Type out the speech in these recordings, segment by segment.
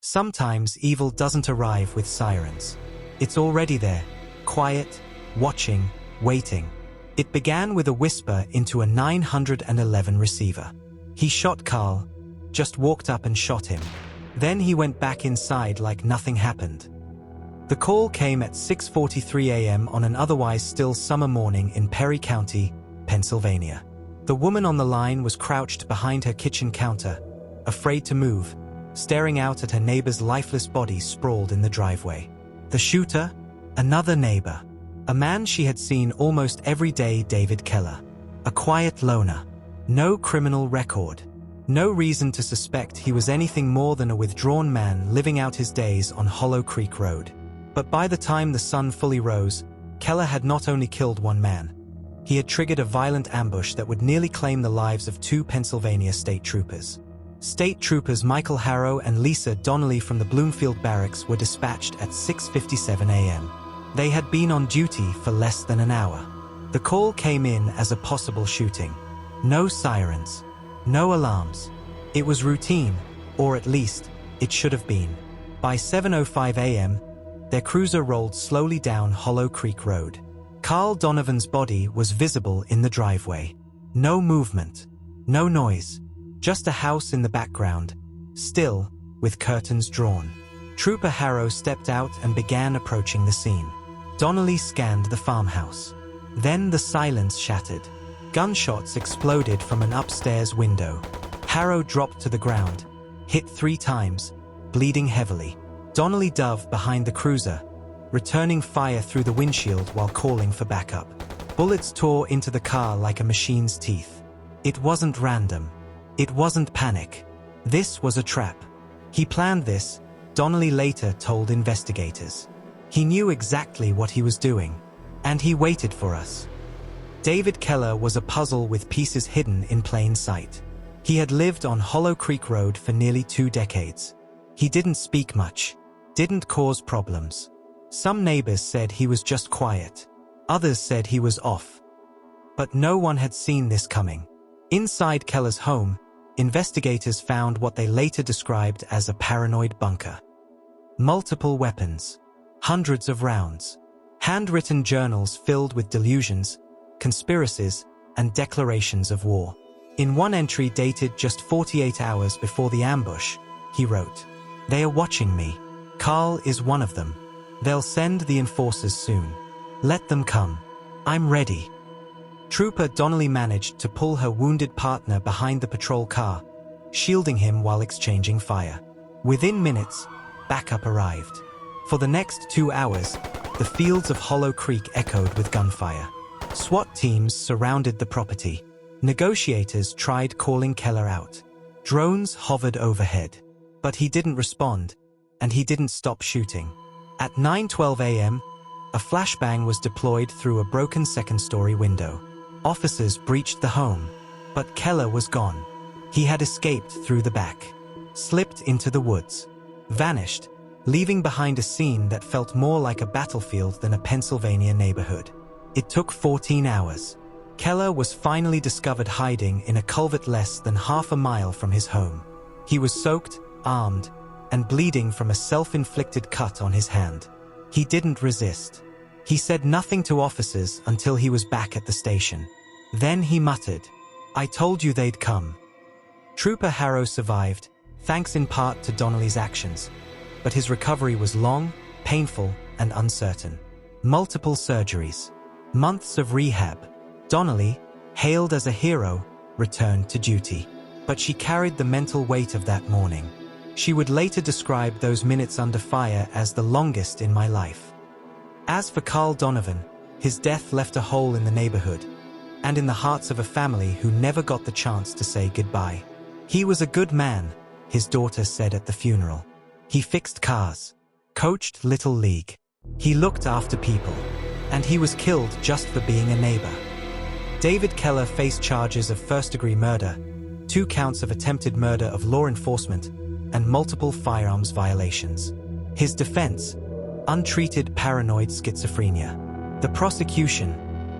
Sometimes evil doesn't arrive with sirens. It's already there, quiet, watching, waiting. It began with a whisper into a 911 receiver. He shot Carl, just walked up and shot him. Then he went back inside like nothing happened. The call came at 6:43 a.m. on an otherwise still summer morning in Perry County, Pennsylvania. The woman on the line was crouched behind her kitchen counter, afraid to move, staring out at her neighbor's lifeless body sprawled in the driveway. The shooter? Another neighbor. A man she had seen almost every day, David Keller. A quiet loner. No criminal record. No reason to suspect he was anything more than a withdrawn man living out his days on Hollow Creek Road. But by the time the sun fully rose, Keller had not only killed one man. He had triggered a violent ambush that would nearly claim the lives of two Pennsylvania state troopers. State troopers Michael Harrow and Lisa Donnelly from the Bloomfield Barracks were dispatched at 6:57 a.m. They had been on duty for less than an hour. The call came in as a possible shooting. No sirens. No alarms. It was routine, or at least, it should have been. By 7:05 a.m., their cruiser rolled slowly down Hollow Creek Road. Carl Donovan's body was visible in the driveway. No movement. No noise. Just a house in the background, still, with curtains drawn. Trooper Harrow stepped out and began approaching the scene. Donnelly scanned the farmhouse. Then the silence shattered. Gunshots exploded from an upstairs window. Harrow dropped to the ground, hit 3 times, bleeding heavily. Donnelly dove behind the cruiser, returning fire through the windshield while calling for backup. Bullets tore into the car like a machine's teeth. It wasn't random. It wasn't panic. This was a trap. He planned this, Donnelly later told investigators. He knew exactly what he was doing. And he waited for us. David Keller was a puzzle with pieces hidden in plain sight. He had lived on Hollow Creek Road for nearly 2 decades. He didn't speak much, didn't cause problems. Some neighbors said he was just quiet. Others said he was off. But no one had seen this coming. Inside Keller's home, investigators found what they later described as a paranoid bunker. Multiple weapons, hundreds of rounds, handwritten journals filled with delusions, conspiracies, and declarations of war. In one entry dated just 48 hours before the ambush, he wrote, "They are watching me. Carl is one of them. They'll send the enforcers soon. Let them come. I'm ready." Trooper Donnelly managed to pull her wounded partner behind the patrol car, shielding him while exchanging fire. Within minutes, backup arrived. For the next 2 hours, the fields of Hollow Creek echoed with gunfire. SWAT teams surrounded the property. Negotiators tried calling Keller out. Drones hovered overhead. But he didn't respond, and he didn't stop shooting. At 9:12 a.m., a flashbang was deployed through a broken second-story window. Officers breached the home, but Keller was gone. He had escaped through the back, slipped into the woods, vanished, leaving behind a scene that felt more like a battlefield than a Pennsylvania neighborhood. It took 14 hours. Keller was finally discovered hiding in a culvert less than half a mile from his home. He was soaked, armed, and bleeding from a self-inflicted cut on his hand. He didn't resist. He said nothing to officers until he was back at the station. Then he muttered, "I told you they'd come." Trooper Harrow survived, thanks in part to Donnelly's actions. But his recovery was long, painful, and uncertain. Multiple surgeries. Months of rehab. Donnelly, hailed as a hero, returned to duty. But she carried the mental weight of that morning. She would later describe those minutes under fire as the longest in my life. As for Carl Donovan, his death left a hole in the neighborhood, and in the hearts of a family who never got the chance to say goodbye. He was a good man, his daughter said at the funeral. He fixed cars, coached Little League. He looked after people, and he was killed just for being a neighbor. David Keller faced charges of first-degree murder, 2 counts of attempted murder of law enforcement, and multiple firearms violations. His defense, untreated paranoid schizophrenia. The prosecution,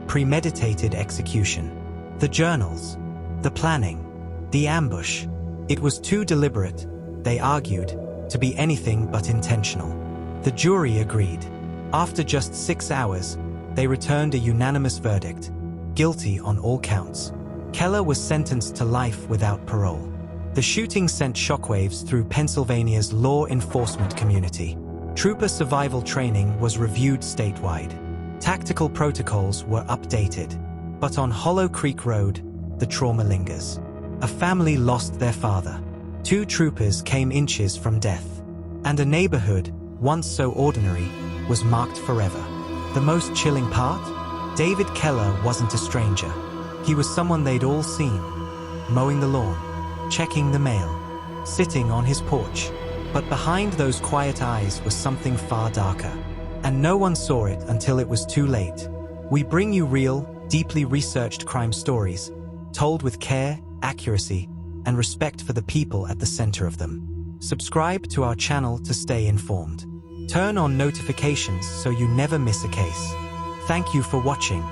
premeditated execution. The journals, the planning, the ambush. It was too deliberate, they argued, to be anything but intentional. The jury agreed. After just 6 hours, they returned a unanimous verdict: guilty on all counts. Keller was sentenced to life without parole. The shooting sent shockwaves through Pennsylvania's law enforcement community. Trooper survival training was reviewed statewide. Tactical protocols were updated. But on Hollow Creek Road, the trauma lingers. A family lost their father. 2 troopers came inches from death. And a neighborhood, once so ordinary, was marked forever. The most chilling part? David Keller wasn't a stranger. He was someone they'd all seen. Mowing the lawn, checking the mail, sitting on his porch. But behind those quiet eyes was something far darker. And no one saw it until it was too late. We bring you real, deeply researched crime stories, told with care, accuracy, and respect for the people at the center of them. Subscribe to our channel to stay informed. Turn on notifications so you never miss a case. Thank you for watching.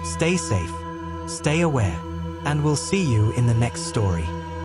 Stay safe, stay aware, and we'll see you in the next story.